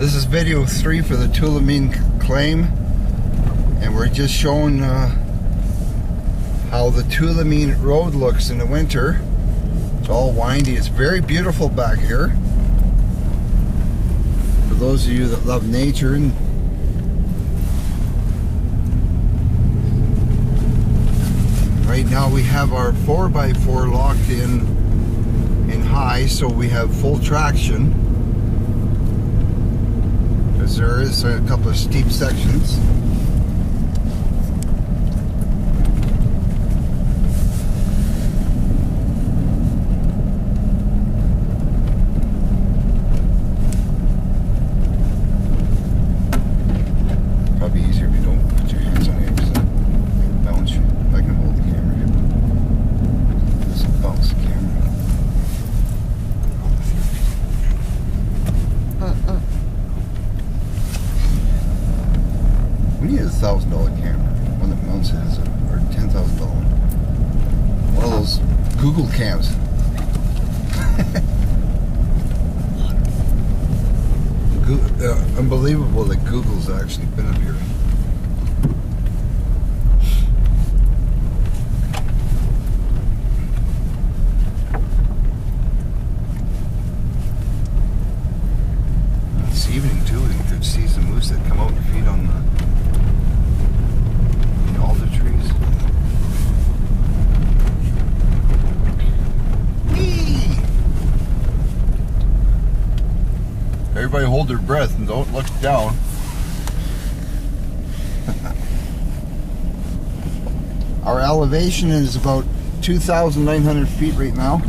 This is video 3 for the Tulameen claim, and we're just showing how the Tulameen road looks in the winter. It's all windy. It's very beautiful back here. For those of you that love nature. And right now we have our 4x4 locked in high, so we have full traction. Because there is a couple of steep sections. Probably easier if you don't put your hands on it, because that bounce you. I can hold the camera here. This will bounce the camera. We need a $1,000 camera, one that mounts it as or $10,000. One of those Google cams. Unbelievable that Google's actually been up here. This evening too, you could see some moose that come out and feed on the alder trees. Whee! Everybody hold their breath and don't look down. Our elevation is about 2,900 feet right now.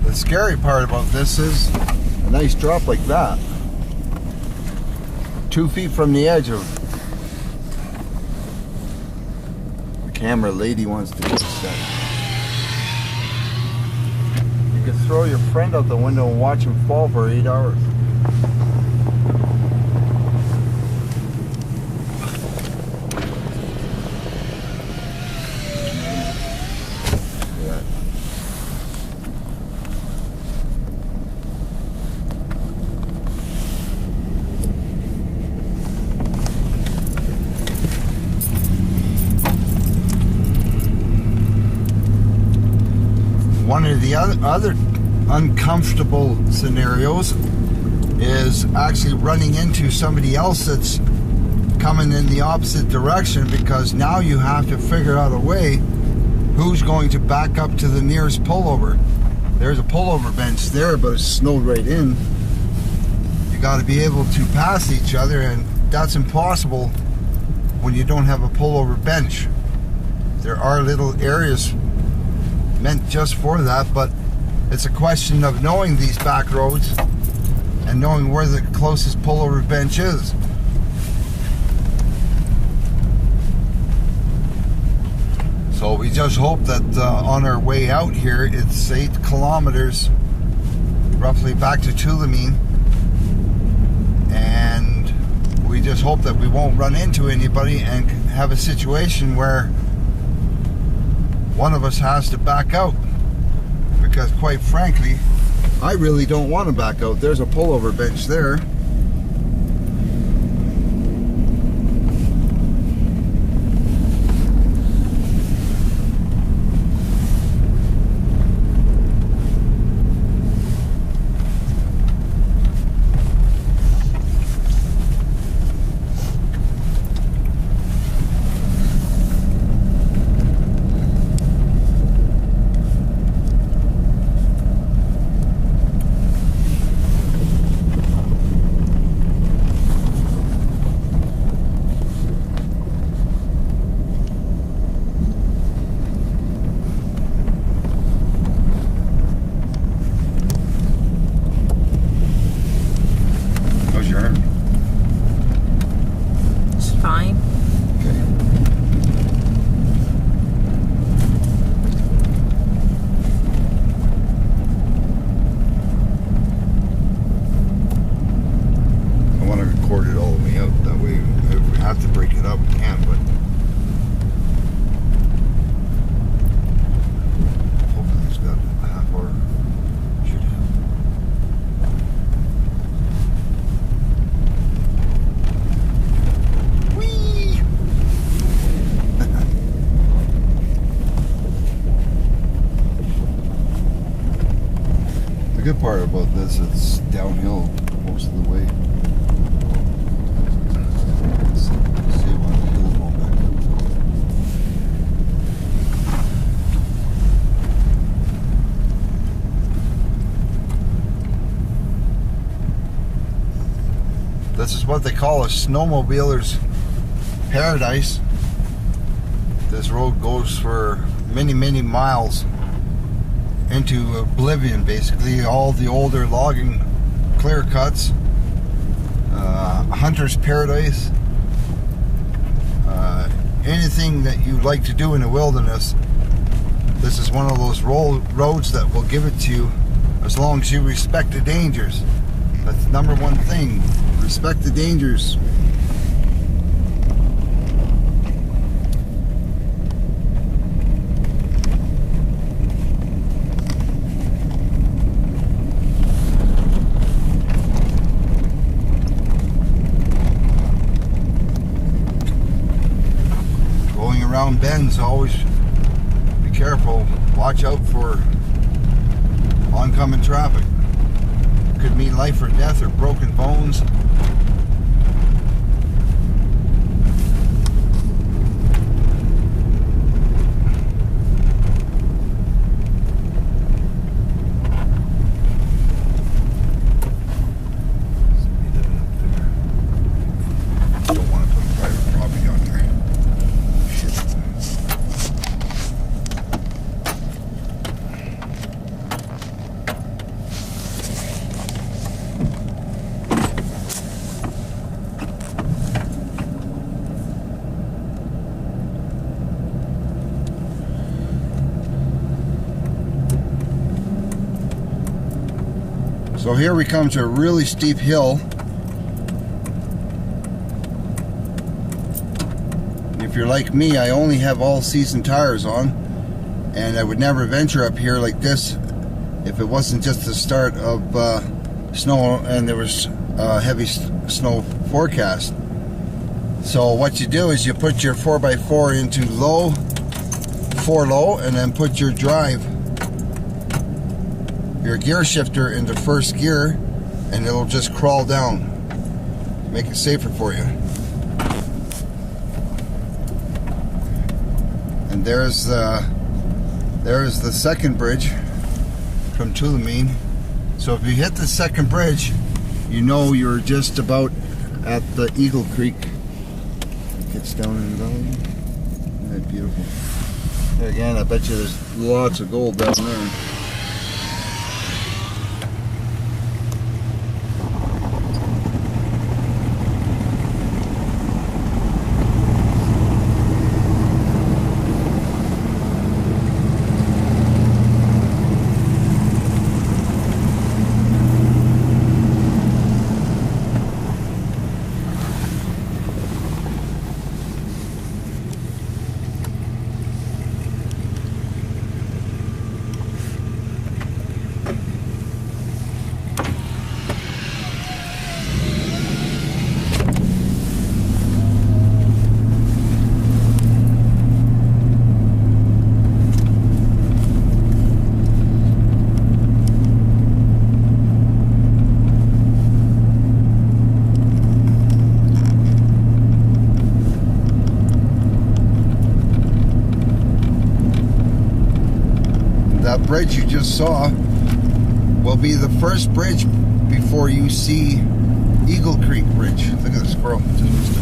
The scary part about this is a nice drop like that. 2 feet from the edge of the camera lady wants to get that. You could throw your friend out the window and watch him fall for 8 hours. One of the other uncomfortable scenarios is actually running into somebody else that's coming in the opposite direction, because now you have to figure out a way who's going to back up to the nearest pullover. There's a pullover bench there, but it's snowed right in. You got to be able to pass each other, and that's impossible when you don't have a pullover bench. There are little areas meant just for that, but it's a question of knowing these back roads and knowing where the closest pullover bench is. So we just hope that on our way out here, it's 8 kilometers roughly back to Tulameen, and we just hope that we won't run into anybody and have a situation where one of us has to back out because quite frankly, I really don't want to back out. There's a pullover bench there. The good part about this, it's downhill most of the way. Let's see what the hill going back up. This is what they call a snowmobiler's paradise. This road goes for many, many miles into oblivion, basically. All the older logging clear cuts, hunter's paradise, anything that you like to do in the wilderness. This is one of those roads that will give it to you as long as you respect the dangers. That's the number one thing. Respect the dangers. Around bends, always be careful. Watch out for oncoming traffic. Could mean life or death or broken bones. So here we come to a really steep hill. If you're like me, I only have all-season tires on, and I would never venture up here like this if it wasn't just the start of snow and there was heavy snow forecast. So what you do is you put your 4x4 into low, 4 low, and then put your drive, your gear shifter into first gear, and it'll just crawl down. Make it safer for you. And there's the second bridge from Tulameen. So if you hit the second bridge, you know you're just about at the Eagle Creek. It gets down in the valley. Isn't that beautiful? There again, I bet you there's lots of gold down there. bridge you just saw will be the first bridge before you see Eagle Creek Bridge. Look at the squirrel. Just missed it.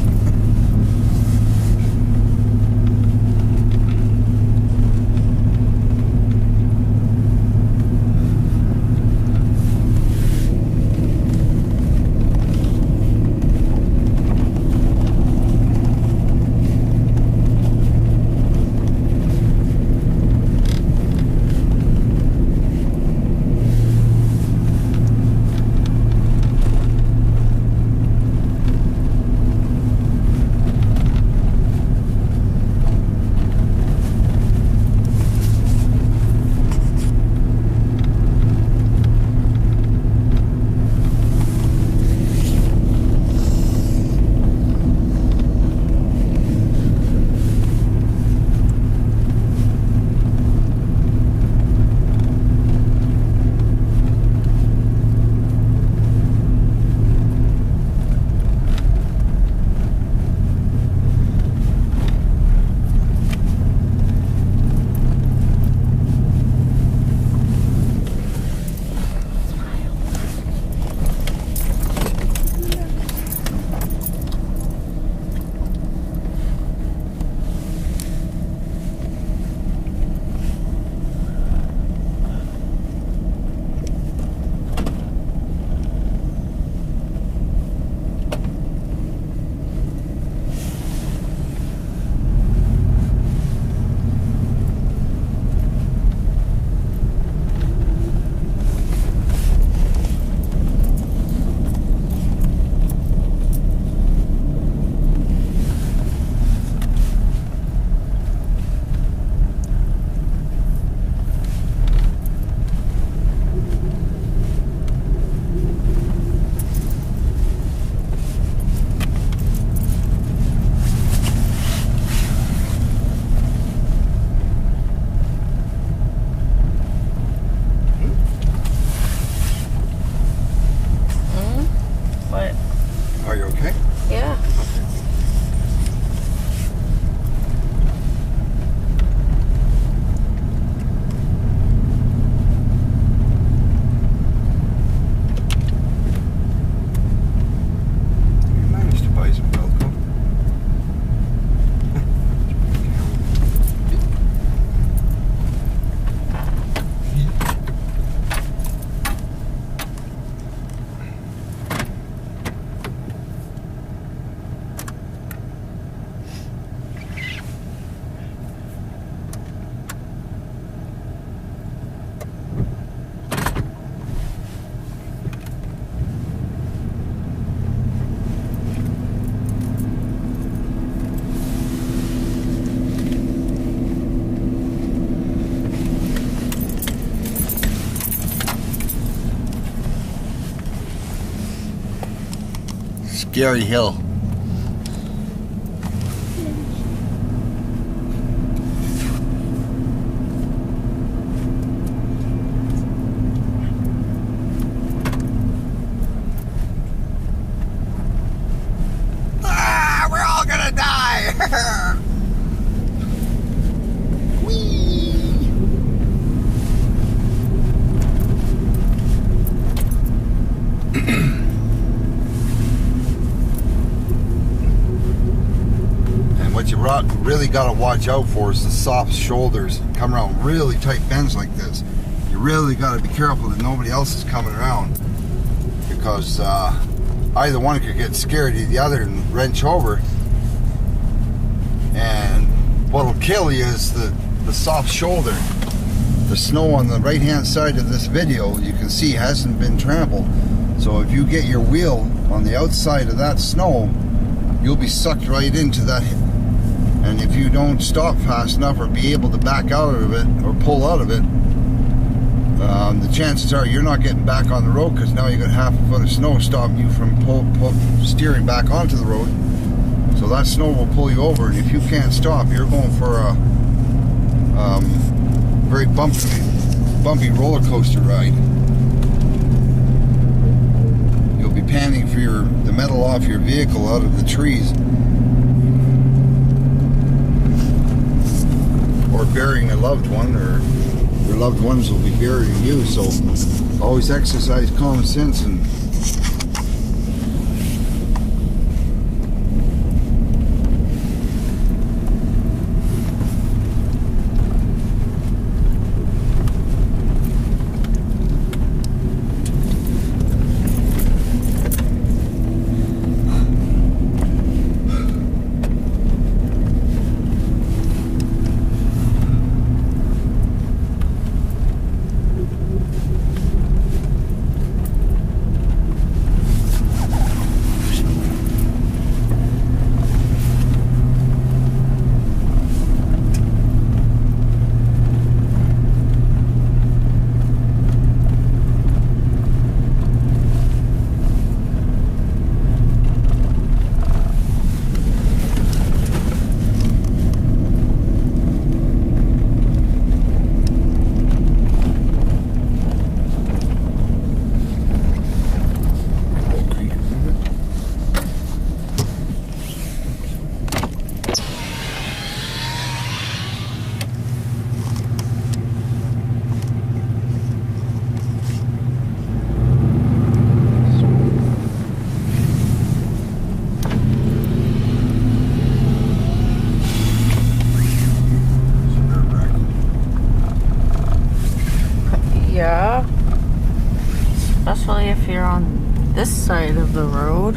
Scary hill. Ah, we're all gonna die. What you really got to watch out for is the soft shoulders. Come around really tight bends like this. You really got to be careful that nobody else is coming around, because either one could get scared of the other and wrench over. And what'll kill you is the soft shoulder. The snow on the right hand side of this video, you can see, hasn't been trampled. So if you get your wheel on the outside of that snow, you'll be sucked right into that. And if you don't stop fast enough or be able to back out of it or pull out of it, the chances are you're not getting back on the road, because now you got half a foot of snow stopping you from steering back onto the road. So that snow will pull you over, and if you can't stop, you're going for a very bumpy roller coaster ride. You'll be panning for the metal off your vehicle out of the trees, or burying a loved one, or your loved ones will be burying you. So always exercise common sense and yeah. Especially if you're on this side of the road.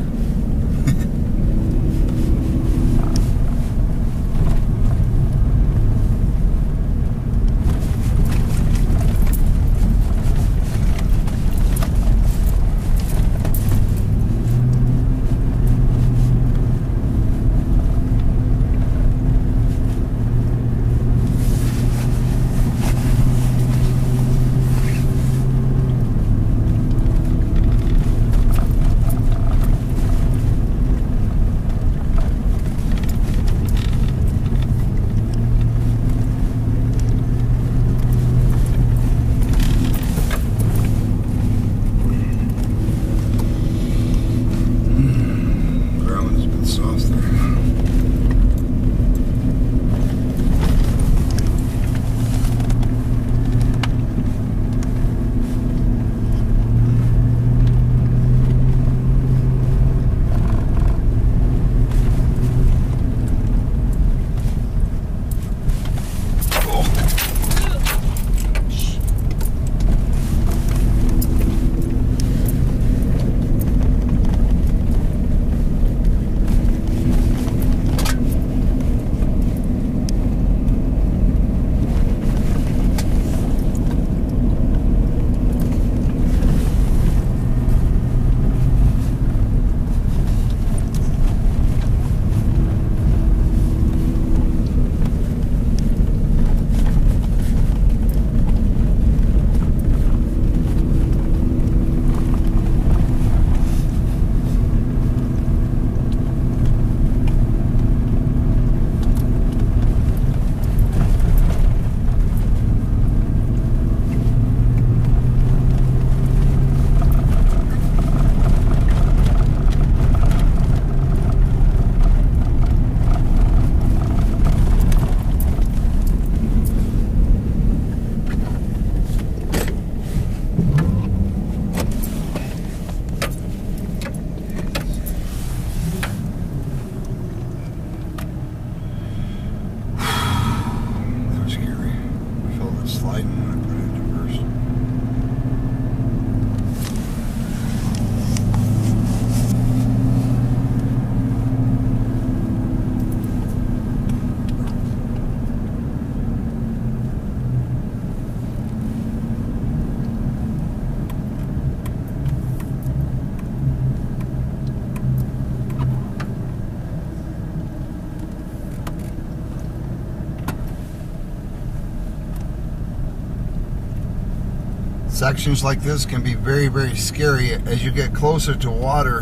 Sections like this can be very, very scary as you get closer to water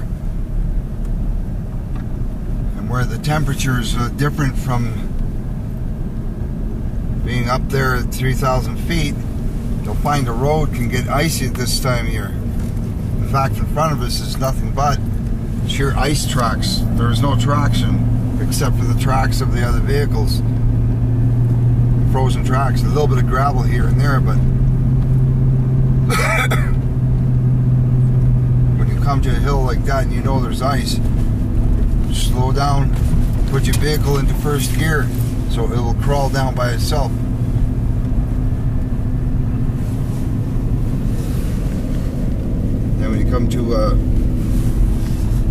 and where the temperature is different from being up there at 3,000 feet. You'll find the road can get icy at this time of year. In fact, in front of us is nothing but sheer ice tracks. There is no traction except for the tracks of the other vehicles. frozen tracks. A little bit of gravel here and there, but when you come to a hill like that and you know there's ice, slow down, put your vehicle into first gear so it will crawl down by itself. Then when you come to a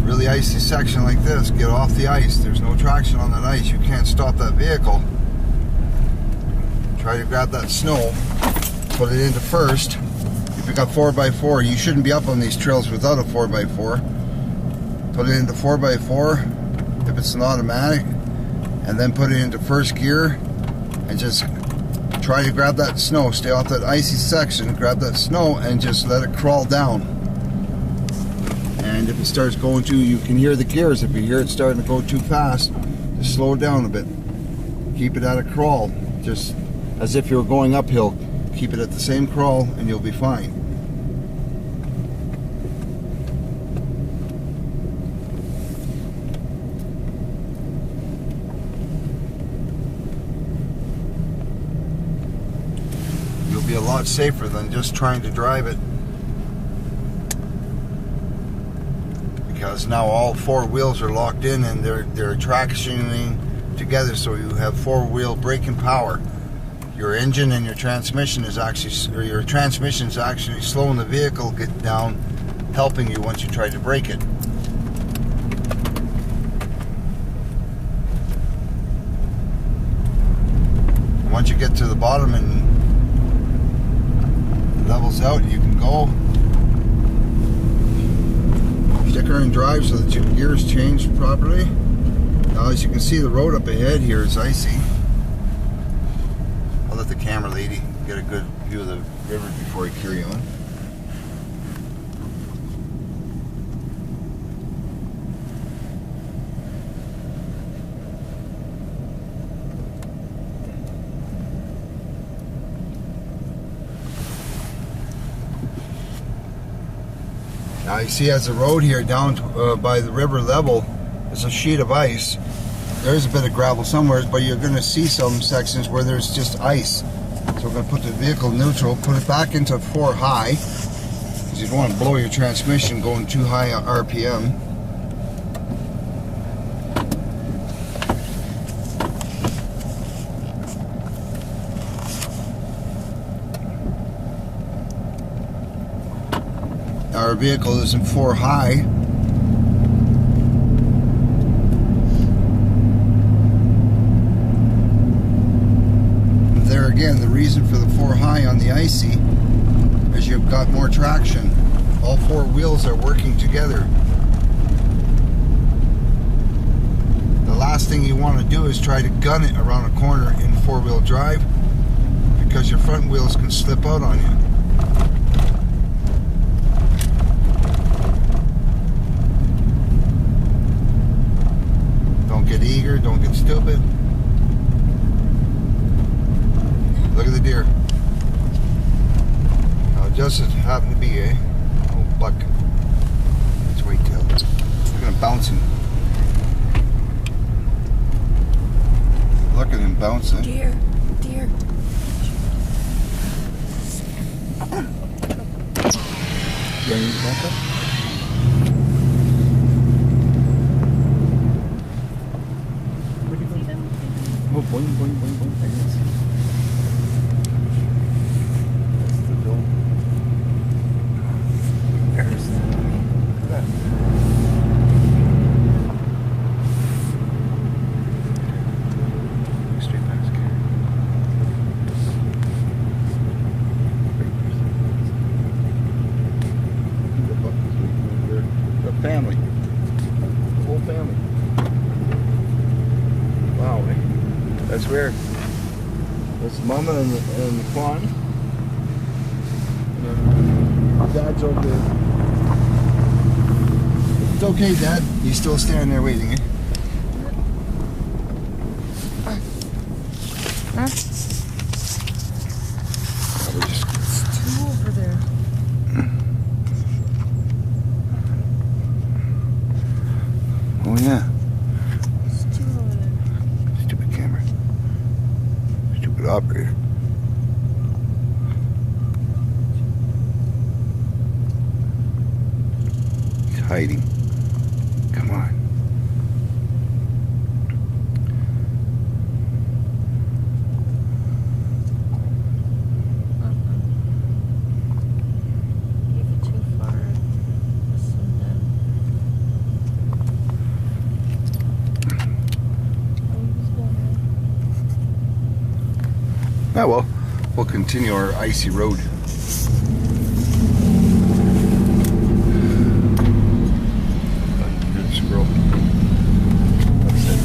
really icy section like this, get off the ice. There's no traction on that ice. You can't stop that vehicle. Try to grab that snow, put it into first. If you got 4x4, you shouldn't be up on these trails without a 4x4. Put it into 4x4 if it's an automatic, and then put it into first gear and just try to grab that snow. Stay off that icy section, grab that snow and just let it crawl down. And if it starts going too, you can hear the gears. If you hear it starting to go too fast, just slow it down a bit. Keep it at a crawl, just as if you're going uphill. Keep it at the same crawl and you'll be fine. You'll be a lot safer than just trying to drive it, because now all four wheels are locked in and they're tractioning together, so you have four-wheel braking power. Your engine and your transmission is actually, or your transmission is actually slowing the vehicle get down, helping you once you try to brake it. And once you get to the bottom and levels out, you can go. Stick her in drive so that your gears change properly. Now, as you can see, the road up ahead here is icy. I'll let the camera lady get a good view of the river before I carry on. Now you see, as the road here down to, by the river level, is a sheet of ice. There's a bit of gravel somewhere, but you're going to see some sections where there's just ice. So we're going to put the vehicle neutral, put it back into 4 high, because you don't want to blow your transmission going too high on RPM. Our vehicle is in 4 high. There again, the reason for the 4 high on the icy is you've got more traction. All 4 wheels are working together. The last thing you want to do is try to gun it around a corner in 4-wheel drive, because your front wheels can slip out on you. Don't get eager, don't get stupid. Look at the deer. Now, it just happened to be a old buck. It's whitetail. Look at him bouncing. Look at him bouncing. Deer. You need to back up? Oh, boing, boing, boing, boing. I can see. That's the dome. There's the... Look at that. Straight past here. The buck is waiting over there. The family. The whole family. Wow, eh? That's weird. That's Mama and the fawn. And Dad's over there. It's okay, Dad. He's still standing there waiting, eh? It's 2 over there. Oh, yeah. It's 2 over there. Stupid camera. Stupid operator. He's hiding. Come on. Oh well, we'll continue our icy road. Good squirrel. That's it.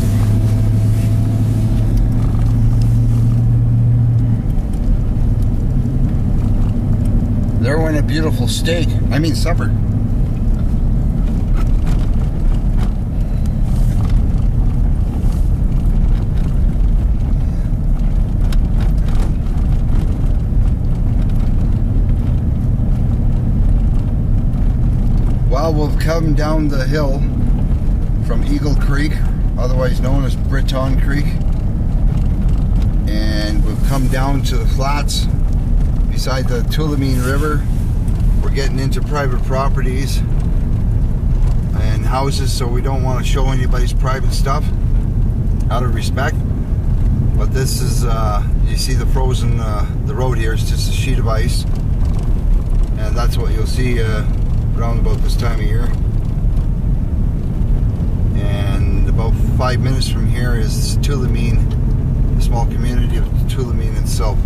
There went a beautiful steak. I mean supper. Well, we've come down the hill from Eagle Creek, otherwise known as Breton Creek, and we've come down to the flats beside the Tulameen River. We're getting into private properties and houses, so we don't want to show anybody's private stuff out of respect. But this is, you see the frozen, the road here is just a sheet of ice, and that's what you'll see around about this time of year. And about 5 minutes from here is Tulameen, the small community of Tulameen itself.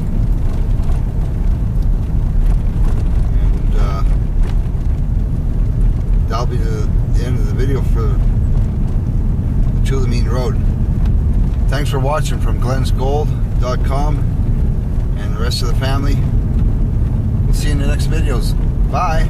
And that'll be the end of the video for the Tulameen Road. Thanks for watching from glensgold.com and the rest of the family. We'll see you in the next videos. Bye.